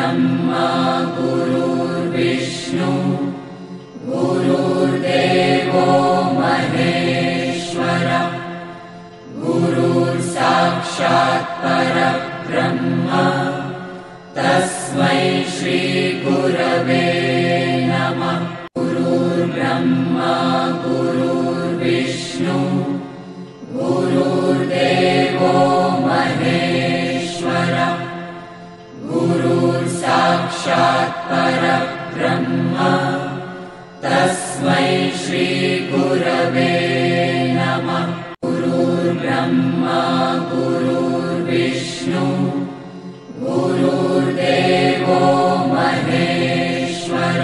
ब्रह्मा गुरुर्विष्णु गुरुर्देवो महेश्वर गुरुर्साक्षात् परब्रह्म तस्मै श्री गुरवे नमः। गुरुर्ब्रह्मा गुरुर्विष्णु गुरुर्देवो महेश्वर गुरुर्साक्षात् परब्रह्म तस्मै श्री गुरवे नमः। गुरुर्ब्रह्मा गुरुर्विष्णु गुरुर्देवो महेश्वर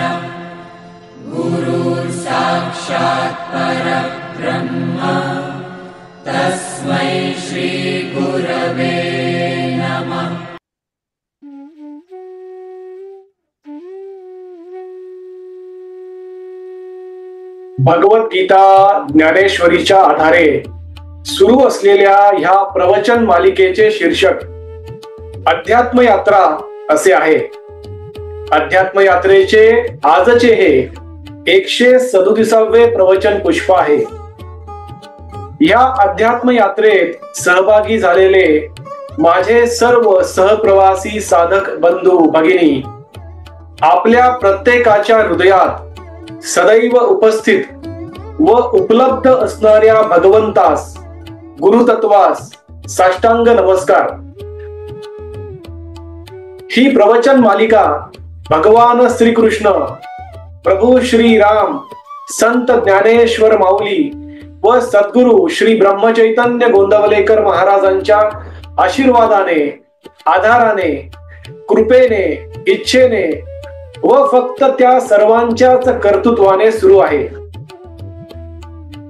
गुरुर्साक्षात् परब्रह्म तस्मै श्री गुरवे नमः। भगवद्गीता ज्ञानेश्वरीच्या आधारे सुरू असलेल्या ह्या प्रवचन मालिकेचे शीर्षक अध्यात्म यात्रा असे आहे। अध्यात्म यात्रेचे आजचे हे 137वे प्रवचन पुष्प आहे। या अध्यात्म यात्रेत सहभागी झालेले माझे सर्व सहप्रवासी साधक बंधू भगिनी आपल्या प्रत्येकाच्या हृदयात सदैव उपस्थित व उपलब्ध असणाऱ्या भगवंतास गुरुतत्वास साष्टांग नमस्कार। ही प्रवचन मालिका भगवान श्रीकृष्ण प्रभू श्री राम संत ज्ञानेश्वर माऊली व सद्गुरु श्री ब्रह्मचैतन्य गोंदवलेकर महाराजांच्या आशीर्वादाने आधाराने कृपेने इच्छेने व फक्त त्या सर्वांच्याच कर्तृत्वाने सुरू आहे।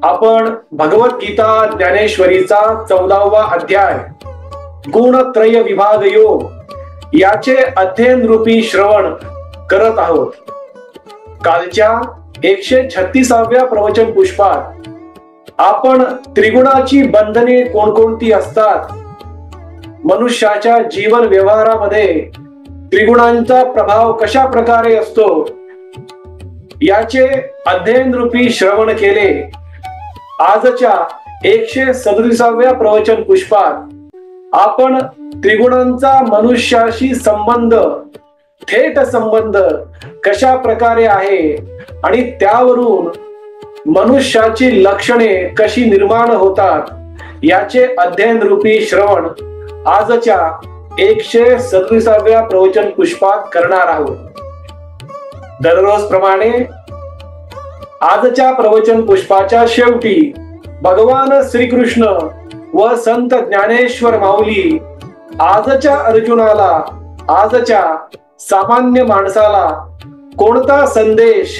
आपण भगवद्गीता ज्ञानेश्वरीचा 14वा अध्याय गुणत्रय विभाग योग याचे अध्ययन रूपी श्रवण करत आहोत। कालच्या 136व्या प्रवचन पुष्पात आपण त्रिगुणाची बंधने कोणकोणती असतात, मनुष्याच्या जीवन व्यवहारामध्ये त्रिगुणांचा प्रभाव कशा प्रकारे असतो याचे अध्ययन रूपी श्रवण केले। आजच्या 137व्या प्रवचन पुष्पात आपण त्रिगुणांचा मनुष्याशी संबंध थेट संबंध कशा प्रकारे आहे आणि त्यावरून मनुष्याची लक्षणे कशी निर्माण होतात याचे अध्ययन रूपी श्रवण आजच्या 137व्या प्रवचन पुष्पात करणार आहोत। दररोज प्रमाणे आजच्या प्रवचन पुष्पाच्या शेवटी भगवान श्रीकृष्ण व संत ज्ञानेश्वर माऊली आजच्या अर्जुनाला आजच्या सामान्य माणसाला कोणता संदेश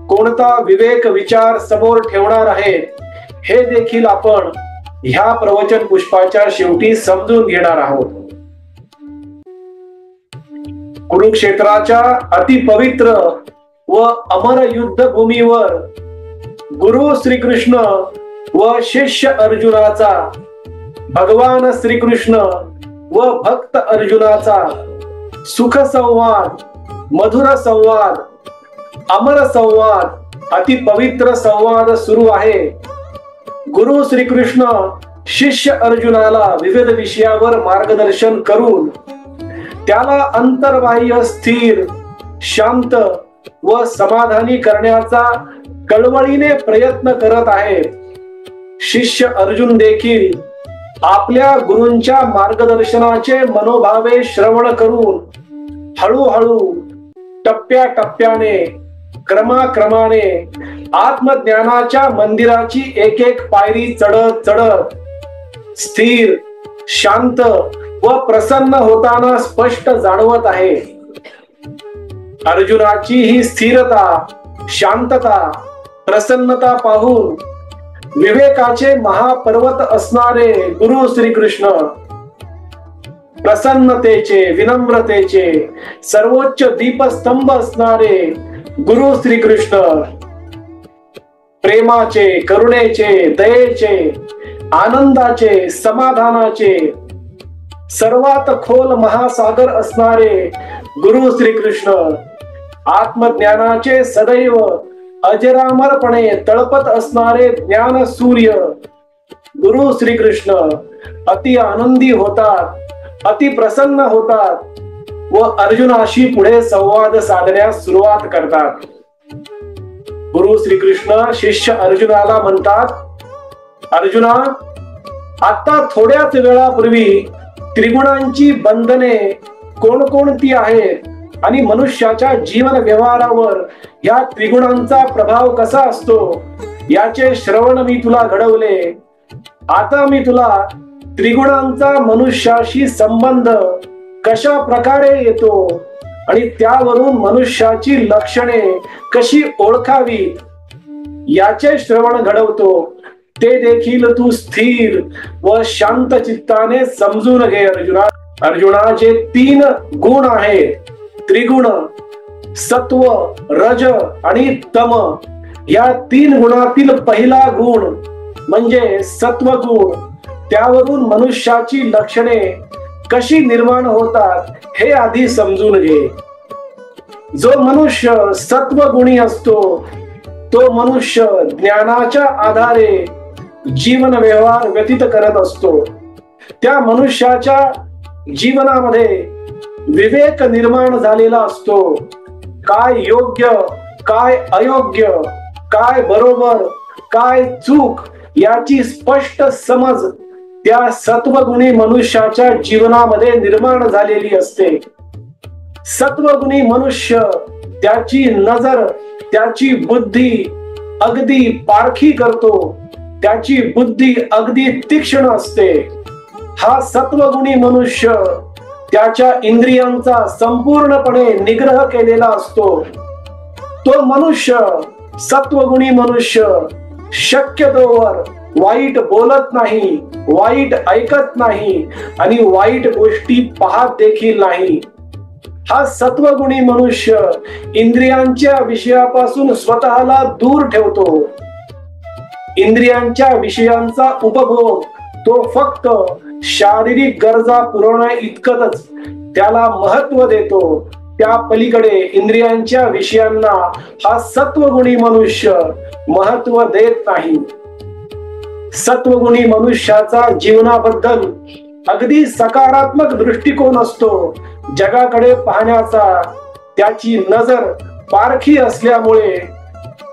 कोणता विवेक विचार समोर ठेवणार आहेत हे देखील आपण ह्या प्रवचन पुष्पाच्या शेवटी समजून घेणार आहोत। कुरुक्षेत्राच्या अतिपवित्र व अमर युद्ध भूमीवर गुरु श्रीकृष्ण व शिष्य अर्जुनाचा भगवान श्रीकृष्ण व भक्त अर्जुनाचा सुख संवाद मधुर संवाद अमर संवाद अतिपवित्र संवाद सुरू आहे। गुरु श्रीकृष्ण शिष्य अर्जुनाला विविध विषयावर मार्गदर्शन करून त्याला अंतर्बाह्य स्थिर शांत व समाधानी करण्याचा कळवळीने प्रयत्न करत आहेत। शिष्य अर्जुन देखील आपल्या गुरूंच्या मार्गदर्शनाचे मनोभावे श्रवण करून हळूहळू टप्प्याटप्प्याने क्रमाक्रमाने आत्मज्ञानाच्या मंदिराची एक एक पायरी चढत चढत स्थिर शांत व प्रसन्न होताना स्पष्ट जाणवत आहे। अर्जुनाची ही स्थिरता शांतता प्रसन्नता पाहून विवेकाचे महापर्वत असणारे गुरु श्रीकृष्ण प्रसन्नतेचे विनम्रतेचे सर्वोच्च दीपस्तंभ असणारे गुरु श्रीकृष्ण प्रेमाचे करुणेचे दयेचे आनंदाचे समाधानाचे सर्वात खोल महासागर असणारे गुरु श्रीकृष्ण, आत्मज्ञानाचे सदैव अजरामरपणे तळपत असणारे ज्ञान सूर्य गुरु श्रीकृष्ण अति आनंदी होतात, अति प्रसन्न होतात व अर्जुनाशी पुढे संवाद साधण्यास सुरुवात करतात. गुरु श्रीकृष्ण शिष्य अर्जुनाला म्हणतात, अर्जुना, आता थोड्याच वेळापूर्वी त्रिगुणांची बंधने कोणकोणती आहेत आणि मनुष्याच्या जीवन व्यवहारावर या त्रिगुणांचा प्रभाव कसा असतो याचे श्रवण मी तुला घडवले. आता मी तुला त्रिगुणांचा मनुष्याशी संबंध कशा प्रकारे येतो आणि त्यावरून मनुष्याची लक्षणे कशी ओळखावी याचे श्रवण घडवतो. ते देखील तू स्थिर व शांत चित्ताने समजून घे. अर्जुना, जे 3 गुण आहेत, त्रिगुण, सत्व, रज आणि तम, या 3 गुणातील पहिला गुण म्हणजे सत्व गुण, त्यावरून मनुष्याची लक्षणे कशी निर्माण होतात हे आधी समजून घे. जो मनुष्य सत्वगुणी असतो तो मनुष्य ज्ञानाच्या आधारे जीवन व्यवहार व्यतीत करत असतो. त्या मनुष्याच्या जीवनामध्ये विवेक निर्माण झालेला असतो. काय योग्य, काय अयोग्य, काय बरोबर, काय चूक याची स्पष्ट समज त्या सत्वगुणी मनुष्याच्या जीवनामध्ये निर्माण झालेली असते. सत्वगुणी मनुष्य त्याची नजर, त्याची बुद्धी अगदी पारखी करतो, त्याची बुद्धी अगदी तीक्ष्ण असते. हा सत्वगुणी मनुष्य त्याच्या इंद्रियांचा संपूर्णपणे निग्रह केलेला असतो. तो मनुष्य, सत्वगुणी मनुष्य, शक्यतोवर वाईट बोलत नाही, वाईट ऐकत नाही आणि वाईट गोष्टी पाहत देखील नाही. हा सत्वगुणी मनुष्य इंद्रियांच्या विषयापासून स्वतःला दूर ठेवतो. इंद्रियांच्या विषयांचा उपभोग तो फक्त शारीरिक गरजा पुरवण्या इतकंच त्याला महत्व देतो. त्या पलीकडे इंद्रियांच्या विषयांना हा सत्वगुणी मनुष्य महत्व देत नाही. सत्वगुणी मनुष्याचा जीवनाबद्दल अगदी सकारात्मक दृष्टिकोन असतो. जगाकडे पाहण्याचा त्याची नजर पारखी असल्यामुळे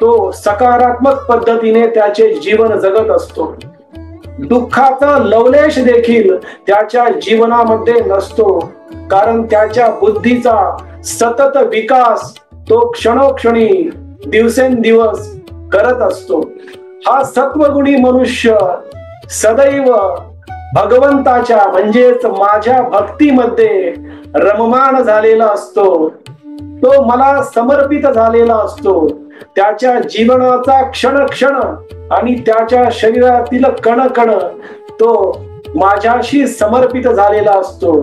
तो सकारात्मक पद्धतीने त्याचे जीवन जगत असतो. दुःखाचा लवलेश देखील त्याच्या जीवनामध्ये नसतो, कारण त्याच्या बुद्धीचा सतत विकास तो क्षणोक्षणी दिवसेंदिवस करत असतो. हा सत्वगुणी मनुष्य सदैव भगवंताच्या म्हणजेच माझ्या भक्तीमध्ये रममाण झालेला असतो. तो मला समर्पित झालेला असतो. त्याच्या जीवनाचा क्षण क्षण आणि त्याच्या शरीरातील कण कण तो माझ्याशी समर्पित झालेला असतो.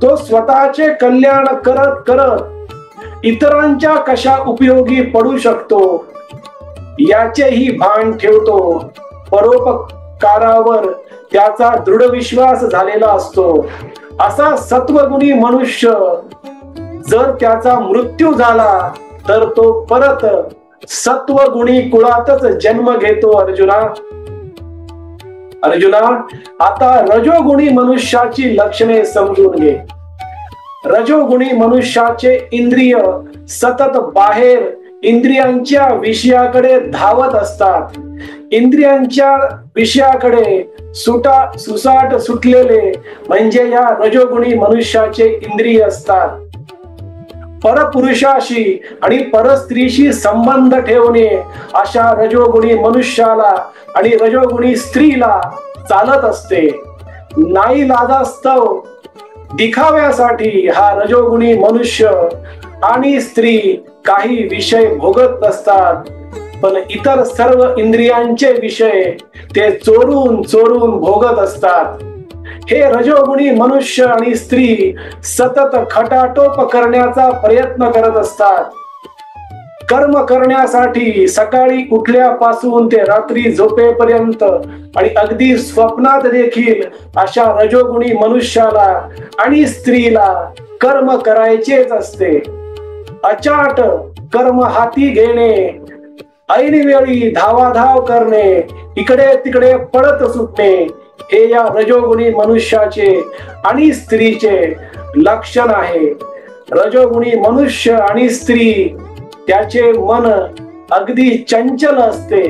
तो स्वतःचे कल्याण करत करत इतरांच्या कशा उपयोगी पडू शकतो याचेही भान ठेवतो. परोपकारावर त्याचा दृढ विश्वास झालेला असतो. असा सत्वगुणी मनुष्य जर त्याचा मृत्यू झाला तर तो परत सत्वगुणी कुळातच जन्म घेतो. अर्जुना, आता रजोगुणी मनुष्याची लक्षणे समजून घे. रजोगुणी मनुष्याचे इंद्रिय सतत बाहेर इंद्रियांच्या विषयाकडे धावत असतात. इंद्रियांच्या विषयाकडे सुसाट सुटलेले म्हणजे या रजोगुणी मनुष्याचे इंद्रिय असतात. परपुरुषाशी आणि परस्त्रीशी संबंध ठेवणे अशा रजोगुणी मनुष्याला आणि रजोगुणी स्त्रीला चालत असते. नाईलाजास्तव दिखाव्यासाठी हा रजोगुणी मनुष्य आणि स्त्री काही विषय भोगत असतात, पण इतर सर्व इंद्रियांचे विषय ते चोरून चोरून भोगत असतात. हे रजोगुणी मनुष्य आणि स्त्री सतत खटाटोप करण्याचा प्रयत्न करत असतात. कर्म करण्यासाठी सकाळी उठल्यापासून ते रात्री झोपेपर्यंत आणि अगदी स्वप्नात देखील अशा रजोगुणी मनुष्याला आणि स्त्रीला कर्म करायचेच असते. अचाट कर्म हाती घेणे, ऐनवेळी धावाधाव करणे, इकडे तिकडे पळत सुटणे, हे या रजोगुणी मनुष्याचे आणि स्त्रीचे लक्षण आहे. रजोगुणी मनुष्य आणि स्त्री त्याचे मन अगदी चंचल असते.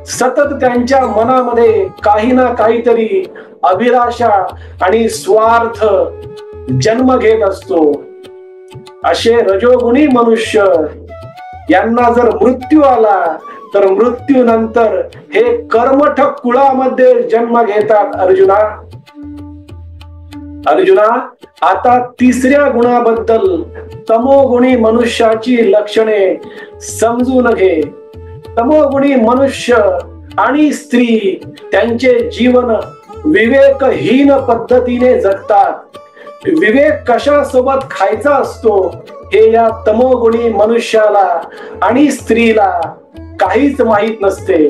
सतत त्यांच्या मनामध्ये काही ना काहीतरी अभिलाषा आणि स्वार्थ जन्म घेत असतो. असे रजोगुणी मनुष्य यांना जर मृत्यू आला तर मृत्यू नंतर हे कर्मठक कुळामध्ये जन्म घेतात. अर्जुना आता तिसऱ्या गुणाबद्दल तमोगुणी मनुष्याची लक्षणे समजून घे. तमोगुणी मनुष्य आणि स्त्री त्यांचे जीवन विवेकहीन पद्धतीने जगतात. विवेक कशासोबत खायचा असतो हे या तमोगुणी मनुष्याला आणि स्त्रीला काहीच माहित नसते.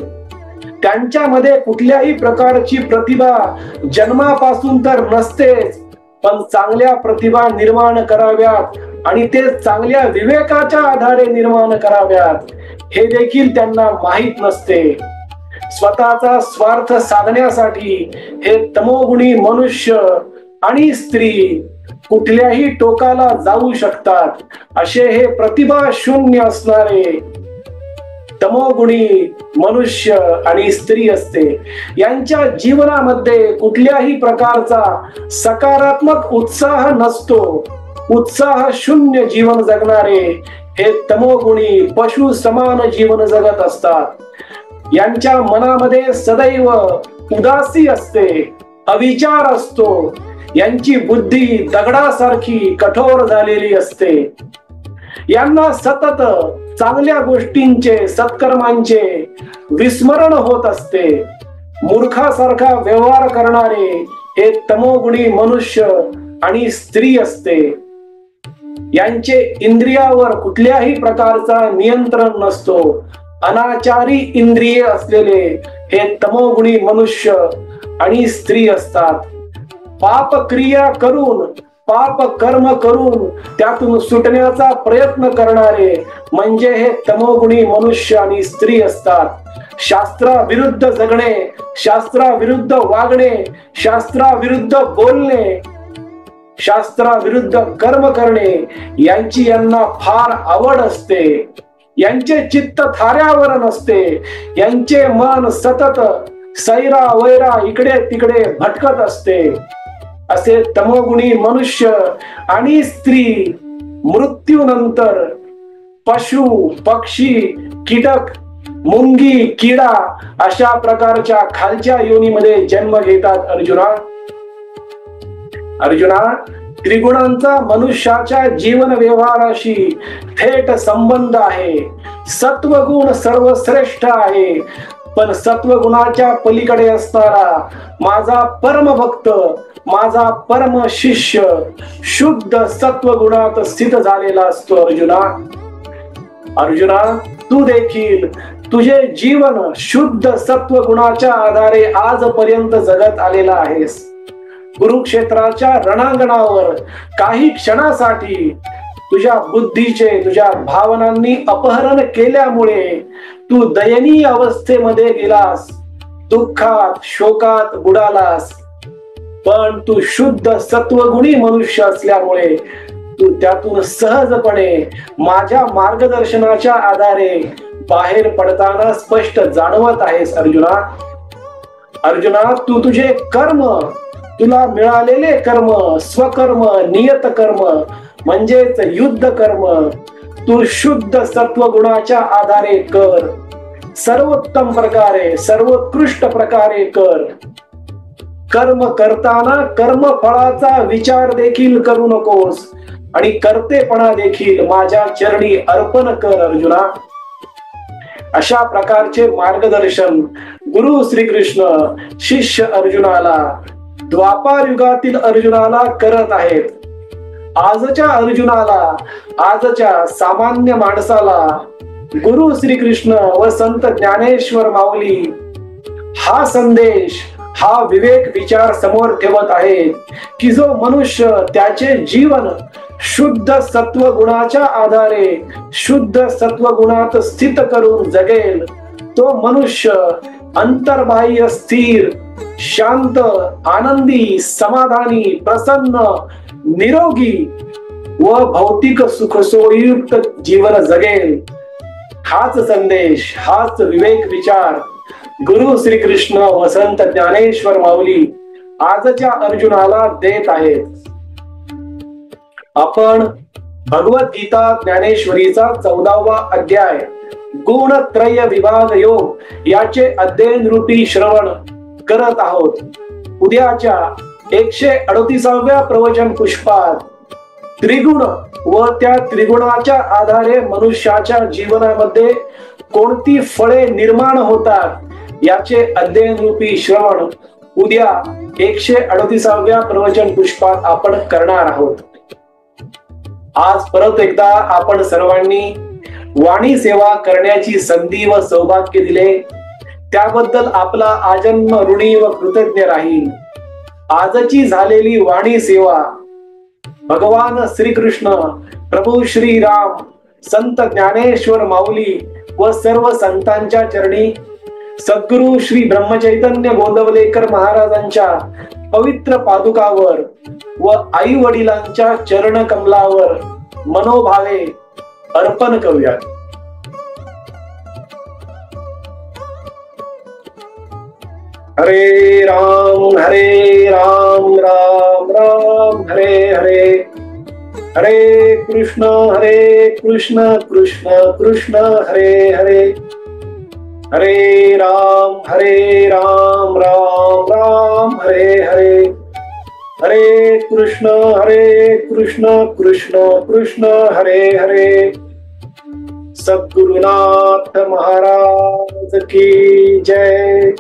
त्यांच्यामध्ये कुठल्याही प्रकारची प्रतिभा जन्मापासून तर नसतेच, पण चांगल्या प्रतिभा निर्माण कराव्यात आणि ते चांगल्या विवेकाच्या आधारे निर्माण कराव्यात हे देखील त्यांना माहित नसते. स्वतःचा स्वार्थ साधण्यासाठी हे तमोगुणी मनुष्य आणि स्त्री कुठल्याही टोकाला जाऊ शकतात. असे हे प्रतिभा शून्य असणारे तमोगुणी मनुष्य आणि स्त्री असते. यांच्या जीवनामध्ये कुठल्याही प्रकारचा सकारात्मक उत्साह नसतो. उत्साह शून्य जीवन जगणारे हे तमोगुणी पशु समान जीवन जगत असतात. यांच्या मनामध्ये सदैव उदासी असते, अविचार असतो. यांची बुद्धी दगडासारखी कठोर झालेली असते. यांना सतत चांगल्या गोष्टींचे, सत्कर्मांचे विस्मरण होत असते. मूर्खासारखा व्यवहार करणारे हे तमोगुणी मनुष्य आणि स्त्री असते. यांचे इंद्रियावर कुठल्याही प्रकारचा नियंत्रण नसतो. अनाचारी इंद्रिये असलेले हे तमोगुणी मनुष्य आणि स्त्री असतात. पाप क्रिया करून, पाप कर्म करून त्यातून सुटण्याचा प्रयत्न करणारे म्हणजे हे तमोगुणी मनुष्य आणि स्त्री असतात. शास्त्राविरुद्ध जगणे, शास्त्राविरुद्ध वागणे, शास्त्राविरुद्ध बोलणे, शास्त्राविरुद्ध कर्म करणे यांची यांना फार आवड असते. यांचे चित्त थाऱ्यावर नसते. यांचे मन सतत सैरा वैरा इकडे तिकडे भटकत असते. असे तमोगुणी मनुष्य आणि स्त्री मृत्यूनंतर पशु, पक्षी, कीटक, मुंगी, किडा अशा प्रकारच्या खालच्या योनीमध्ये जन्म घेतात. अर्जुना त्रिगुणांचा मनुष्याच्या जीवन व्यवहाराशी थेट संबंध आहे. सत्वगुण सर्वश्रेष्ठ आहे, पण सत्वगुणाच्या पलीकडे असणारा माझा परम भक्त, माझा परम शिष्य शुद्ध सत्वगुणात स्थित झालेला असतो. अर्जुना तू देखील तुझे जीवन शुद्ध सत्वगुणाच्या आधारे आजपर्यंत जगत आलेला आहेस. कुरुक्षेत्राच्या रणांगणावर काही क्षणासाठी तुझ्या बुद्धीचे, तुझ्या भावनांनी अपहरण केल्यामुळे तू दयनीय अवस्थेमध्ये गेलास, दुःखात, शोकात बुडालास. पण तू शुद्ध सत्वगुणी मनुष्य असल्यामुळे तू त्यातून सहजपणे माझ्या मार्गदर्शनाच्या आधारे बाहेर पडताना स्पष्ट जाणवत आहेस. अर्जुना तू तुझे कर्म, तुला मिळालेले कर्म, स्वकर्म, नियत कर्म म्हणजेच युद्ध कर्म तू शुद्ध सत्वगुणाच्या आधारे कर. सर्वोत्तम प्रकारे, सर्वोत्कृष्ट प्रकारे कर. कर्म करताना कर्म फळाचा विचार देखील करू नकोस आणि कर्तेपणा देखील माझ्या चरणी अर्पण कर. अर्जुना अशा प्रकारचे मार्गदर्शन गुरु श्रीकृष्ण शिष्य अर्जुनाला, द्वापार युगातील अर्जुनाला करत आहेत. आजच्या अर्जुनाला, आजच्या सामान्य माणसाला गुरु श्रीकृष्ण व संत ज्ञानेश्वर माऊली हा संदेश, हा विवेक विचार समोर ठेवत आहेत की जो मनुष्य त्याचे जीवन शुद्ध सत्व गुणाच्या आधारे शुद्ध सत्व गुणात स्थित करून जगेल तो मनुष्य अंतर्बाह्य स्थिर, शांत, आनंदी, समाधानी, प्रसन्न, निरोगी व भौतिक सुखसोयुक्त जीवन जगेल. हाच संदेश, हाच विवेक विचार गुरु श्रीकृष्ण व संत ज्ञानेश्वर माऊली आजच्या अर्जुनाला देत आहेत. आपण भगवद्गीता ज्ञानेश्वरीचा 14वा अध्याय गुणत्रय विभाग योग याचे अध्ययन रूपी श्रवण करत आहोत. उद्याच्या 138व्या प्रवचन पुष्पात त्रिगुण व त्या त्रिगुणाच्या आधारे मनुष्याच्या जीवनामध्ये कोणती फळे निर्माण होतात याचे अध्ययन रूपी श्रवण उद्या 138व्या प्रवचन पुष्पात आपण करणार आहोत. आज परत एकदा आपण सर्वांनी वाणी सेवा करण्याची संधी व सौभाग्य दिले त्याबद्दल आपला आजन्म ऋणी व कृतज्ञ राहील. आजची झालेली वाणी सेवा भगवान श्रीकृष्ण, प्रभू श्रीराम, संत ज्ञानेश्वर माऊली व सर्व संतांच्या चरणी, सद्गुरु श्री ब्रह्मचैतन्य गोंदवलेकर महाराजांच्या पवित्र पादुकावर व आई वडिलांच्या चरण कमलावर मनोभावे अर्पण करूयात. हरे राम राम राम हरे हरे, हरे कृष्ण कृष्ण कृष्ण हरे हरे, हरे राम राम राम हरे हरे, हरे कृष्ण कृष्ण कृष्ण हरे हरे. सद्गुरुनाथ महाराज की जय.